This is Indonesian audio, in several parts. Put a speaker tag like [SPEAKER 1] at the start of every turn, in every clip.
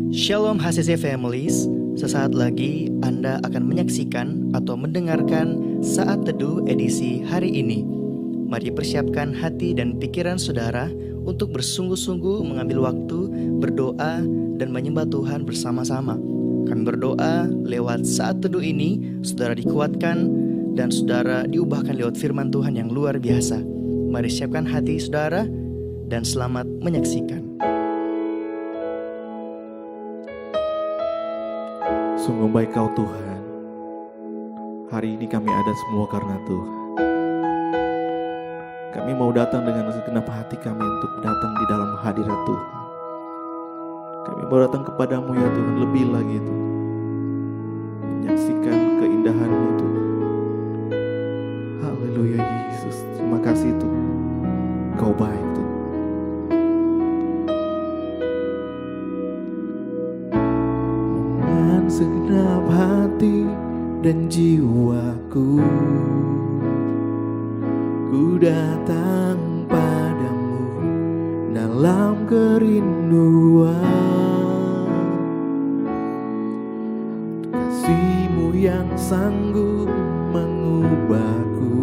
[SPEAKER 1] Shalom HCC Families, sesaat lagi Anda akan menyaksikan atau mendengarkan Saat Teduh edisi hari ini. Mari persiapkan hati dan pikiran saudara untuk bersungguh-sungguh mengambil waktu, berdoa, dan menyembah Tuhan bersama-sama. Kami berdoa lewat Saat Teduh ini, saudara dikuatkan dan saudara diubahkan lewat firman Tuhan yang luar biasa. Mari siapkan hati saudara dan selamat menyaksikan.
[SPEAKER 2] Sungguh baik Kau Tuhan. Hari ini kami ada semua karena Tuhan. Kami mau datang dengan segenap hati kami untuk datang di dalam hadirat Tuhan. Kami mau datang kepadamu ya Tuhan, lebih lagi Tuhan, menyaksikan keindahan-Mu Tuhan. Haleluya Yesus, terima kasih Tuhan. Kau baik Tuhan. Segenap hati dan jiwaku, ku datang padamu dalam kerinduan. Kasih-Mu yang sanggup mengubahku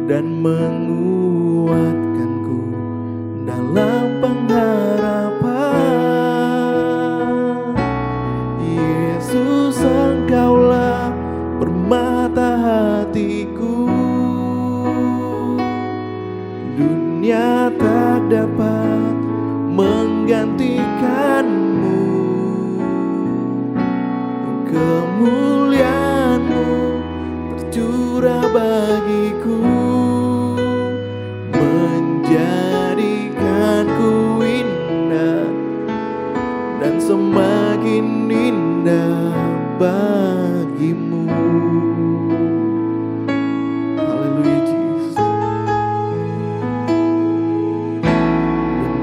[SPEAKER 2] dan menguatkanku dalam pengharapan. Yesus, Engkaulah permata hatiku. Dunia tak dapat menggantikan-Mu. Kemuliaan-Mu tercurah bagiku, menjadikanku indah dan semakin indah bagimu. Haleluya Yesus.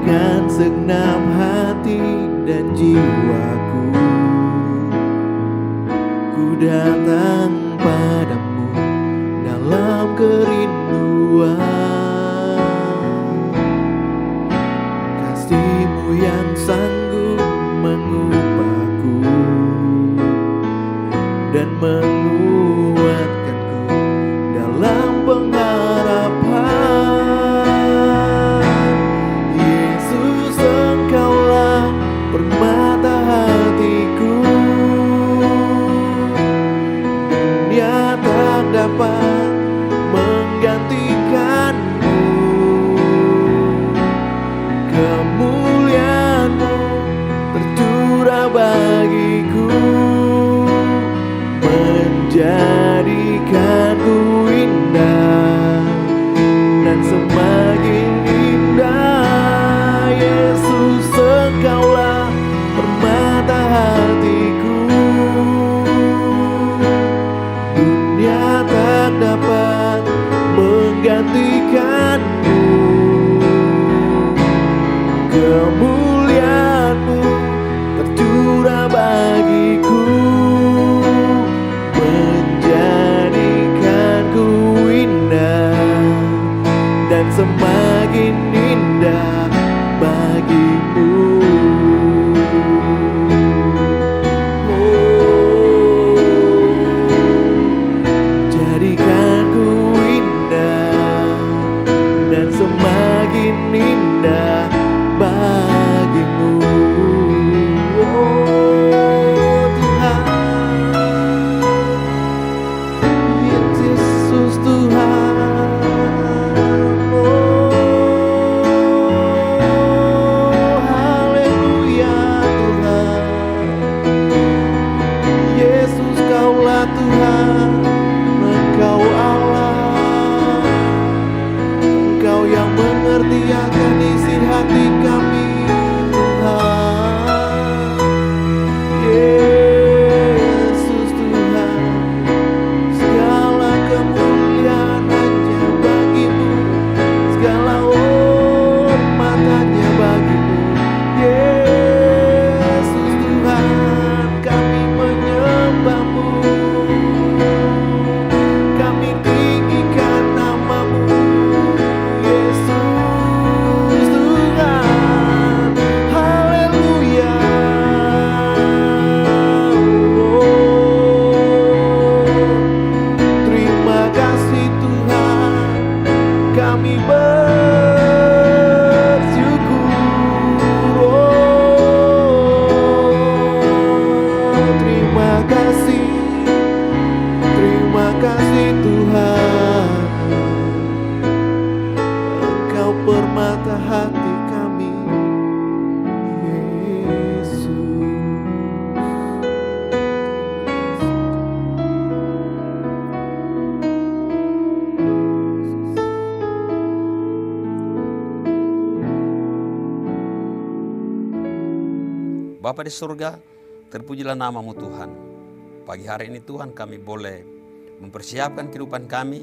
[SPEAKER 2] Dengan segenap hati dan jiwaku, ku datang padamu dalam kerinduan. Kasih-Mu yang sanggup mengubahku dan menguatkanku dalam pengharapan. Yesus, Engkaulah permata hatiku. Dunia tak dapat menggantikan-Mu. Kemuliaan-Mu tercurah bagiku, menjadikanku indah dan semakin indah. Yesus, Engkaulah permata hatiku. Dunia tak dapat menggantikan-Mu. Kemuliaan-Mu tercurah bagiku, menjadikanku indah dan semakin indah bagimu. Jadikanku indah dan semakin indah bagimu. Oh Tuhan, Yesus Tuhan. Oh haleluya. permata hati kami, Yesus.
[SPEAKER 3] Bapa di surga, terpujilah namamu Tuhan. Pagi hari ini Tuhan kami boleh mempersiapkan kehidupan kami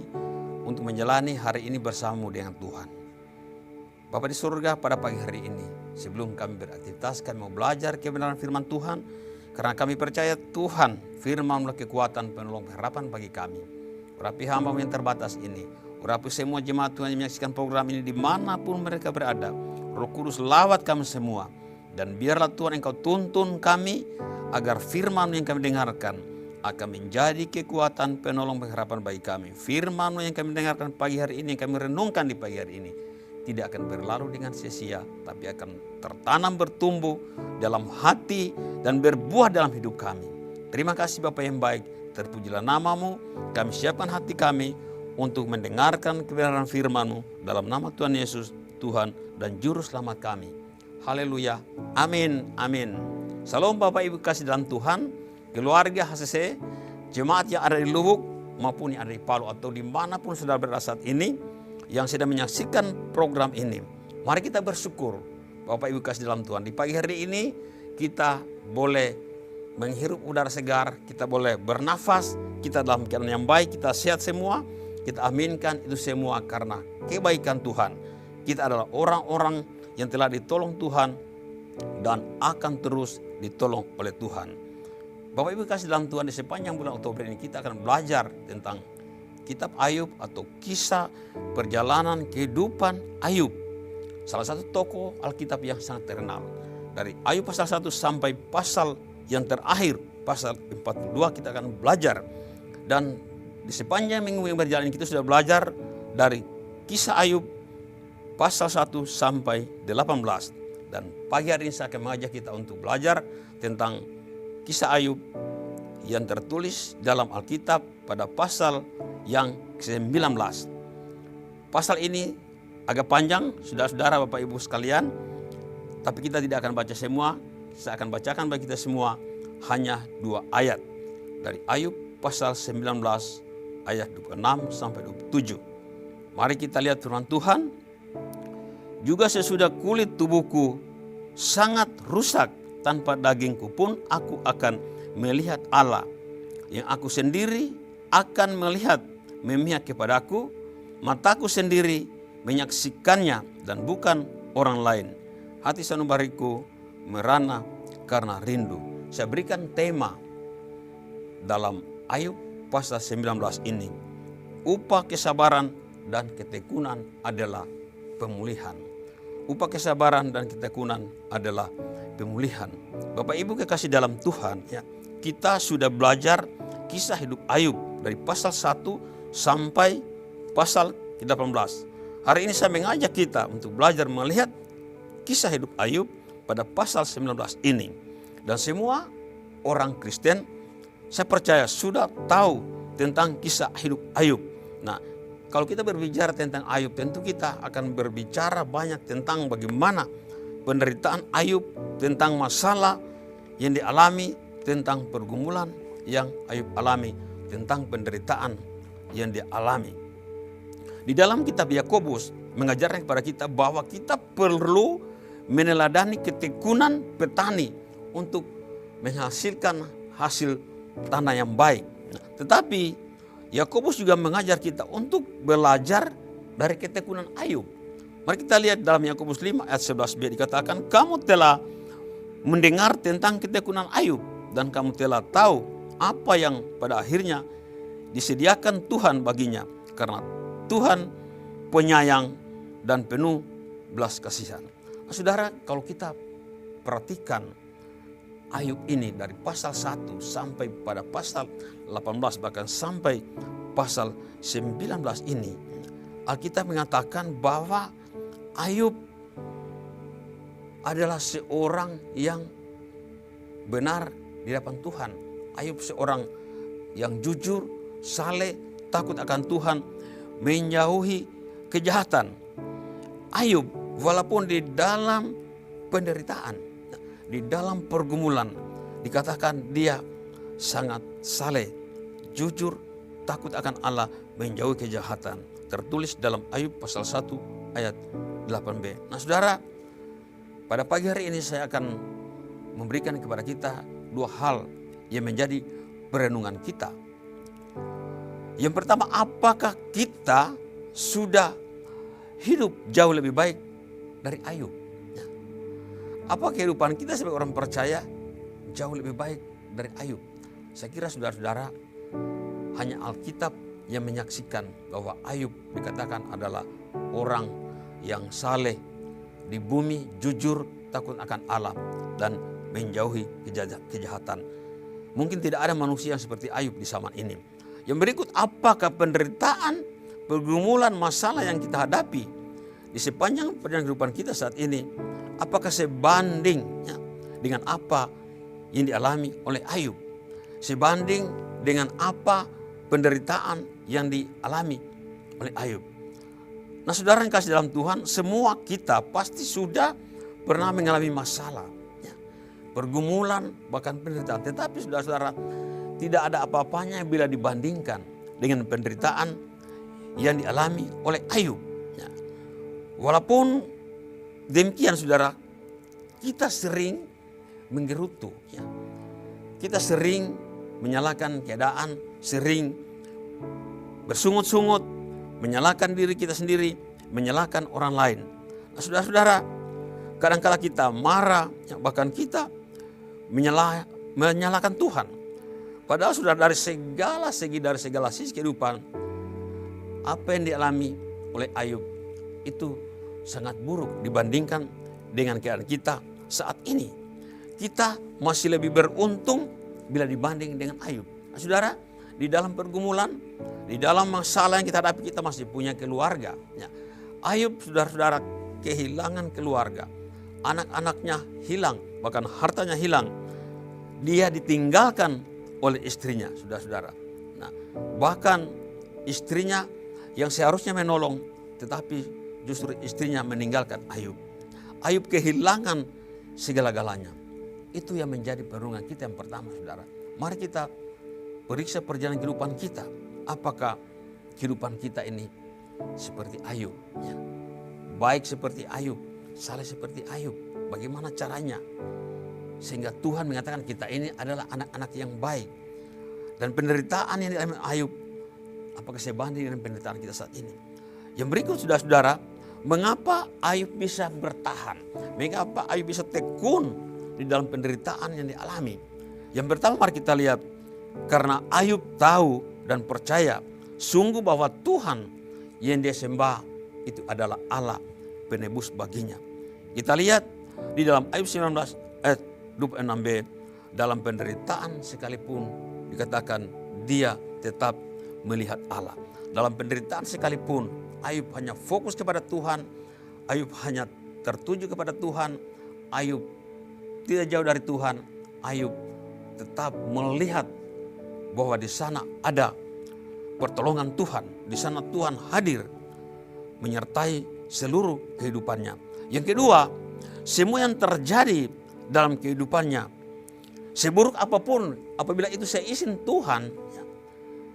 [SPEAKER 3] untuk menjalani hari ini bersamamu dengan Tuhan. Bapa di surga, pada pagi hari ini sebelum kami beraktivitas, kami mau belajar kebenaran firman Tuhan. Karena kami percaya Tuhan firman adalah kekuatan penolong harapan bagi kami. Urapi hamba yang terbatas ini, urapi semua jemaat Tuhan yang menyaksikan program ini dimanapun mereka berada. Roh Kudus lawat kami semua. Dan biarlah Tuhan Engkau tuntun kami agar firman yang kami dengarkan akan menjadi kekuatan penolong pengharapan bagi kami. Firman yang kami dengarkan pagi hari ini, yang kami renungkan di pagi hari ini, tidak akan berlalu dengan sia-sia, tapi akan tertanam bertumbuh dalam hati dan berbuah dalam hidup kami. Terima kasih Bapa yang baik, terpujilah namamu. Kami siapkan hati kami untuk mendengarkan kebenaran firman-Mu dalam nama Tuhan Yesus, Tuhan dan Juru Selamat kami. Haleluya, amin, amin. Salam Bapak Ibu kasih dalam Tuhan, keluarga HCC, jemaat yang ada di Lubuk maupun yang ada di Palu atau dimanapun saudara berada saat ini yang sedang menyaksikan program ini. Mari kita bersyukur Bapak Ibu kasih dalam Tuhan. Di pagi hari ini kita boleh menghirup udara segar, kita boleh bernafas, kita dalam keadaan yang baik, kita sehat semua. Kita aminkan itu semua karena kebaikan Tuhan. Kita adalah orang-orang yang telah ditolong Tuhan dan akan terus ditolong oleh Tuhan. Bapak Ibu kasih dalam Tuhan, di sepanjang bulan Oktober ini kita akan belajar tentang kitab Ayub atau kisah perjalanan kehidupan Ayub. Salah satu tokoh Alkitab yang sangat terkenal. Dari Ayub pasal 1 sampai pasal yang terakhir, pasal 42 kita akan belajar. Dan di sepanjang minggu yang berjalan ini kita sudah belajar dari kisah Ayub pasal 1 sampai 18. Dan pagi hari ini saya akan mengajak kita untuk belajar tentang kisah Ayub yang tertulis dalam Alkitab pada pasal yang ke-19. Pasal ini agak panjang, saudara-saudara, Bapak Ibu sekalian. Tapi kita tidak akan baca semua. Saya akan bacakan bagi kita semua hanya 2 ayat. Dari Ayub pasal 19 ayat 26 sampai 27. Mari kita lihat firman Tuhan. Juga sesudah kulit tubuhku sangat rusak, tanpa dagingku pun aku akan melihat Allah. Yang aku sendiri akan melihat memihak kepadaku, mataku sendiri menyaksikannya dan bukan orang lain. Hati sanubariku merana karena rindu. Saya berikan tema dalam Ayub pasal 19 ini. Upah kesabaran dan ketekunan adalah pemulihan. Upah kesabaran dan ketekunan adalah pemulihan. Bapak Ibu kekasih dalam Tuhan, ya, kita sudah belajar kisah hidup Ayub dari pasal 1 sampai pasal 18. Hari ini saya mengajak kita untuk belajar melihat kisah hidup Ayub pada pasal 19 ini. Dan semua orang Kristen saya percaya sudah tahu tentang kisah hidup Ayub. Nah, kalau kita berbicara tentang Ayub, tentu kita akan berbicara banyak tentang bagaimana penderitaan Ayub, tentang masalah yang dialami, tentang pergumulan yang Ayub alami, tentang penderitaan yang dialami. Di dalam kitab Yakobus mengajarkan kepada kita bahwa kita perlu meneladani ketekunan petani untuk menghasilkan hasil tanah yang baik. Nah, tetapi Yakobus juga mengajar kita untuk belajar dari ketekunan Ayub. Mari kita lihat dalam Yakobus 5 ayat 11b dikatakan, kamu telah mendengar tentang ketekunan Ayub dan kamu telah tahu apa yang pada akhirnya disediakan Tuhan baginya, karena Tuhan penyayang dan penuh belas kasihan. Nah, saudara, kalau kita perhatikan Ayub ini dari pasal 1 sampai pada pasal 18 bahkan sampai pasal 19 ini, Alkitab mengatakan bahwa Ayub adalah seorang yang benar di hadapan Tuhan. Ayub seorang yang jujur, saleh, takut akan Tuhan, menjauhi kejahatan. Ayub walaupun di dalam penderitaan, di dalam pergumulan, dikatakan dia sangat saleh, jujur, takut akan Allah, menjauhi kejahatan. Tertulis dalam Ayub pasal 1 ayat 8b. Nah saudara, pada pagi hari ini saya akan memberikan kepada kita dua hal yang menjadi perenungan kita. Yang pertama, apakah kita sudah hidup jauh lebih baik dari Ayub? Apa kehidupan kita sebagai orang percaya jauh lebih baik dari Ayub? Saya kira saudara-saudara, hanya Alkitab yang menyaksikan bahwa Ayub dikatakan adalah orang yang saleh di bumi, jujur, takut akan Allah, dan menjauhi kejahatan. Mungkin tidak ada manusia yang seperti Ayub di zaman ini. Yang berikut, apakah penderitaan, pergumulan, masalah yang kita hadapi di sepanjang perjalanan kehidupan kita saat ini, apakah sebanding dengan apa yang dialami oleh Ayub? Sebanding dengan apa penderitaan yang dialami oleh Ayub? Nah saudara yang kasih dalam Tuhan, semua kita pasti sudah pernah mengalami masalah, pergumulan, bahkan penderitaan. Tetapi saudara-saudara, tidak ada apa-apanya bila dibandingkan dengan penderitaan yang dialami oleh Ayub. Walaupun demikian saudara, kita sering menggerutu. Kita sering menyalahkan keadaan, sering bersungut-sungut, menyalahkan diri kita sendiri, menyalahkan orang lain. Nah, saudara-saudara, kadang-kala kita marah, bahkan kita menyalahkan Tuhan. Padahal sudah dari segala segi, dari segala sisi kehidupan, apa yang dialami oleh Ayub itu sangat buruk dibandingkan dengan keadaan kita saat ini. Kita masih lebih beruntung bila dibanding dengan Ayub. Nah, saudara, di dalam pergumulan, di dalam masalah yang kita hadapi, kita masih punya keluarga. Ayub, saudara-saudara, kehilangan keluarga. Anak-anaknya hilang, bahkan hartanya hilang. Dia ditinggalkan oleh istrinya, saudara-saudara. Nah, bahkan istrinya yang seharusnya menolong, tetapi justru istrinya meninggalkan Ayub. Ayub kehilangan segala-galanya. Itu yang menjadi perenungan kita yang pertama, saudara. Mari kita periksa perjalanan kehidupan kita. Apakah kehidupan kita ini seperti Ayub? Baik seperti Ayub, saleh seperti Ayub. Bagaimana caranya? Sehingga Tuhan mengatakan kita ini adalah anak-anak yang baik. Dan penderitaan yang dialami Ayub, apakah sebanding dengan penderitaan kita saat ini? Yang berikut, saudara-saudara, mengapa Ayub bisa bertahan? Mengapa Ayub bisa tekun di dalam penderitaan yang dialami? Yang pertama, mari kita lihat. Karena Ayub tahu dan percaya sungguh bahwa Tuhan yang dia sembah itu adalah Allah penebus baginya. Kita lihat di dalam Ayub 19 ayat 26b, dalam penderitaan sekalipun dikatakan dia tetap melihat Allah. Dalam penderitaan sekalipun Ayub hanya fokus kepada Tuhan, Ayub hanya tertuju kepada Tuhan, Ayub tidak jauh dari Tuhan, Ayub tetap melihat bahwa di sana ada pertolongan Tuhan, di sana Tuhan hadir menyertai seluruh kehidupannya. Yang kedua, semua yang terjadi dalam kehidupannya, seburuk apapun, apabila itu seizin Tuhan,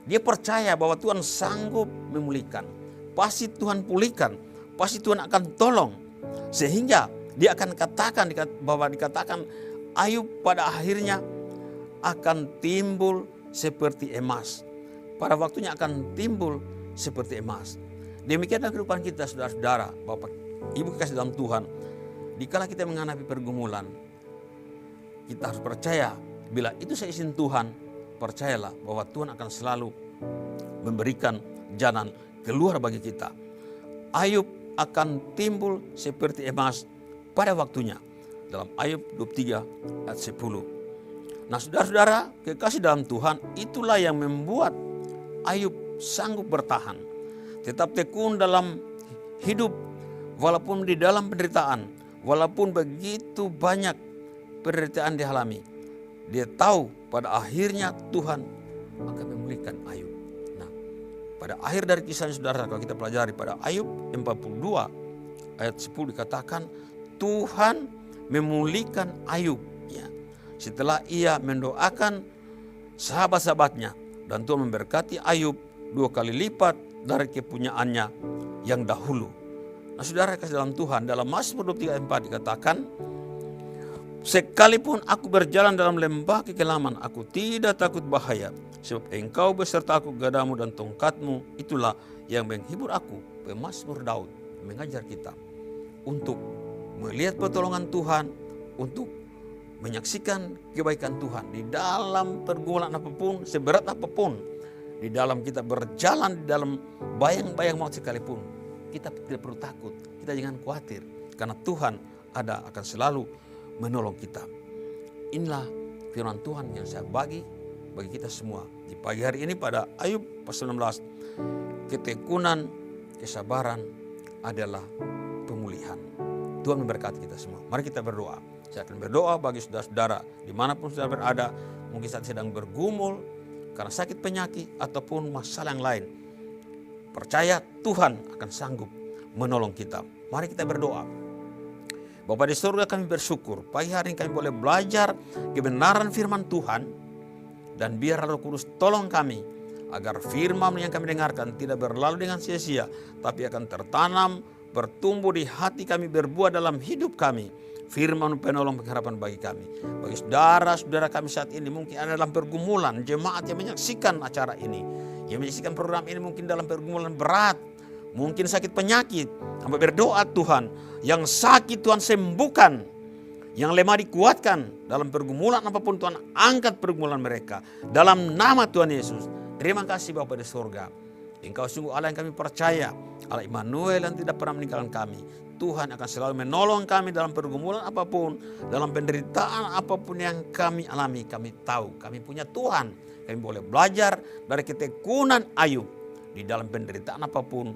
[SPEAKER 3] dia percaya bahwa Tuhan sanggup memulihkan. Pasti Tuhan pulihkan, pasti Tuhan akan tolong. Sehingga dia akan katakan bahwa dikatakan Ayub pada akhirnya akan timbul seperti emas. Pada waktunya akan timbul seperti emas. Demikianlah kehidupan kita, saudara-saudara, Bapak, Ibu kasih dalam Tuhan. Dikala kita menghadapi pergumulan, kita harus percaya bila itu seizin Tuhan, percayalah bahwa Tuhan akan selalu memberikan jalan keluar bagi kita. Ayub akan timbul seperti emas pada waktunya. Dalam Ayub 23 ayat 10. Nah saudara-saudara, kekasih dalam Tuhan, itulah yang membuat Ayub sanggup bertahan. Tetap tekun dalam hidup walaupun di dalam penderitaan. Walaupun begitu banyak penderitaan dialami, dia tahu pada akhirnya Tuhan akan memulihkan Ayub. Nah, pada akhir dari kisahnya, saudara, kalau kita pelajari pada Ayub 42 ayat 10 dikatakan Tuhan memulihkan Ayub, ya, setelah ia mendoakan sahabat-sahabatnya, dan Tuhan memberkati Ayub 2 kali lipat dari kepunyaannya yang dahulu. Nah saudara kasih dalam Tuhan, dalam Mazmur 23:4 dikatakan, sekalipun aku berjalan dalam lembah kekelaman, aku tidak takut bahaya, sebab Engkau beserta aku, gadamu dan tongkatmu, itulah yang menghibur aku. Pemazmur Daud mengajar kita untuk melihat pertolongan Tuhan, untuk menyaksikan kebaikan Tuhan di dalam pergumulan apapun, seberat apapun, di dalam kita berjalan di dalam bayang-bayang maut sekalipun, kita tidak perlu takut, kita jangan khawatir, karena Tuhan ada, akan selalu menolong kita. Inilah firman Tuhan yang saya bagi kita semua di pagi hari ini pada Ayub pasal 16. Ketekunan, kesabaran adalah pemulihan. Tuhan memberkati kita semua. Mari kita berdoa. Saya akan berdoa bagi saudara-saudara dimanapun saudara berada, mungkin saat sedang bergumul karena sakit penyakit ataupun masalah yang lain. Percaya Tuhan akan sanggup menolong kita. Mari kita berdoa. Bapa di surga, kami bersyukur pagi hari ini kami boleh belajar kebenaran firman Tuhan, dan biar Roh Kudus tolong kami agar firman yang kami dengarkan tidak berlalu dengan sia-sia, tapi akan tertanam, bertumbuh di hati kami, berbuah dalam hidup kami. Firman penolong pengharapan bagi kami. Bagi saudara-saudara kami saat ini mungkin ada dalam pergumulan, jemaat yang menyaksikan acara ini, yang menyaksikan program ini mungkin dalam pergumulan berat, mungkin sakit penyakit. Hamba berdoa Tuhan, yang sakit Tuhan sembuhkan, yang lemah dikuatkan dalam pergumulan apapun, Tuhan angkat pergumulan mereka dalam nama Tuhan Yesus. Terima kasih Bapa di surga, Engkau sungguh Allah yang kami percaya, Allah Immanuel yang tidak pernah meninggalkan kami. Tuhan akan selalu menolong kami dalam pergumulan apapun, dalam penderitaan apapun yang kami alami. Kami tahu kami punya Tuhan. Kami boleh belajar dari ketekunan Ayub. Di dalam penderitaan apapun,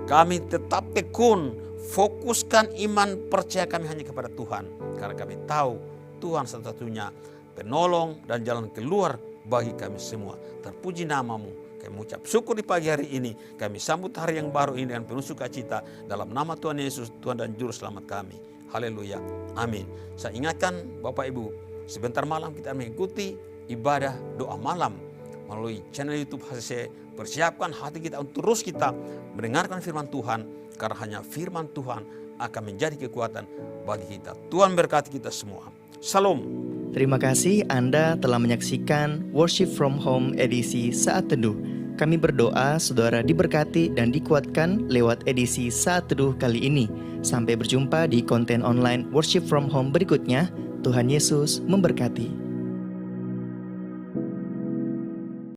[SPEAKER 3] kami tetap tekun, fokuskan iman, percaya kami hanya kepada Tuhan. Karena kami tahu Tuhan satu-satunya penolong dan jalan keluar bagi kami semua. Terpuji namamu. Kami mengucap syukur di pagi hari ini. Kami sambut hari yang baru ini dengan penuh sukacita. Dalam nama Tuhan Yesus, Tuhan dan Juru Selamat kami. Haleluya. Amin. Saya ingatkan Bapak Ibu, sebentar malam kita mengikuti ibadah doa malam melalui channel YouTube HCC. Persiapkan hati kita untuk terus kita mendengarkan firman Tuhan. Karena hanya firman Tuhan akan menjadi kekuatan bagi kita. Tuhan berkati kita semua. Salam.
[SPEAKER 1] Terima kasih Anda telah menyaksikan Worship from Home edisi Saat Teduh. Kami berdoa saudara diberkati dan dikuatkan lewat edisi Saat Teduh kali ini. Sampai berjumpa di konten online Worship from Home berikutnya. Tuhan Yesus memberkati.